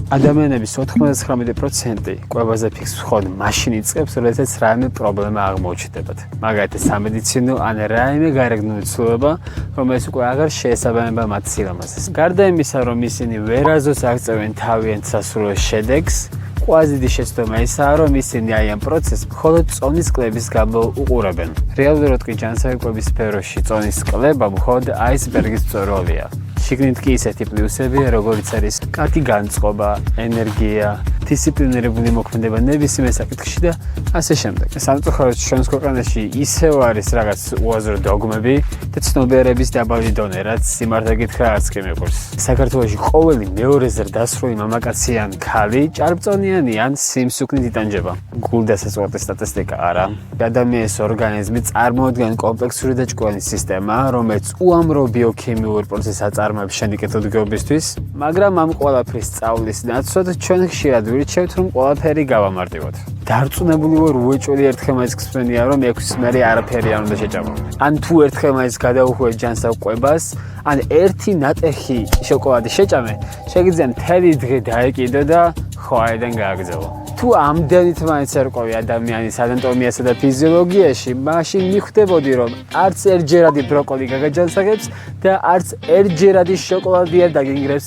ადამიანების 99% კვებაზე ფიქს მხოლოდ მაშინ იწყებს, როდესაც რაიმე პრობლემა აღმოჩნდებათ. მაგალითად, სამედიცინო ან რაიმე გარეგნული ცვლილება, რომელიც უკვე აღარ შეესაბამება მათ სილამაზეს. გარდა იმისა, რომ ისინი ვერაზოს აღწევენ თავიანთ სასურველ შედეგს, ყველაზე დიდი შეცდომა ისაა, რომ ისინი აი ამ პროცესს მხოლოდ წონის კლების გამო უყურებენ. რეალურად კი ჯანსაღი სფეროში წონის კლება მხოლოდ აისბერგის მწვერვალია. შიგნით კი ისეთი პლუსებია, როგორც არის კარგი განწყობა, ენერგია, დისციპლინირებული მოქმედება ნებისმიერ საკითხში და ასე შემდეგ. სამწუხაროდ ჩვენს ქვეყანაში ისევ არის რაღაც უაზრო დოგმები და ცნობიერების დაბალი დონე, რაც სიმართლე გითხრა არც კი მეყურს. საქართველოში ყოველი მეორე ზრდასრული მამაკაცი ან ქალი ჭარბწონიანი ან სიმსუქნით იტანჯება. გულდასაწყვეტი სტატისტიკა არა. ადამიანის ორგანიზმი წარმოადგენს კომპლექსური და ჭკვიანი სისტემა, რომელიც უამრავ ბიოქიმიურ პროცესს აწარმოებს შენიკეთ უდგეობისთვის, მაგრამ ამ ყველაფრის სწავლის ნაცვლად ჩვენ ხშირად ვირჩევთ, რომ ყველაფერი გავამარტივოთ. დარწმუნებული ვარ, უეჭველი ერთხელ მაინც გსმენია, რომ 6 მერე არაფერი არ უნდა შეჭამო. ან თუ ერთხელ მაინც გადაუხვევთ ჯანსაღ კვებას, ან ერთი ნატეხი შოკოლადი შეჭამე, შეგიძლია მთელი დღე დაეკიდო და ხვაიდან გააგზავნო. თუ ამდენით მაინც ერკვევი ადამიანის ანატომიასა და ფიზიოლოგიაში, მაშინ მიხვდებოდი, რომ არც ერთჯერადი ბროკოლი გაგაჯანსაღებს და არც ერთჯერადი შოკოლადი არ დაგინგრევს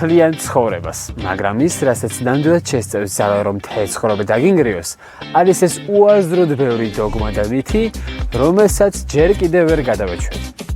მთლიან ცხოვრებას. მაგრამ ის, რასაც ნამდვილად შესწევს ძალა, რომ მთელი ცხოვრება დაგინგრიოს, არის ეს უაზროდ ბევრი დოგმა და მითი, რომელსაც ჯერ კიდევ ვერ გადავეჩვენე.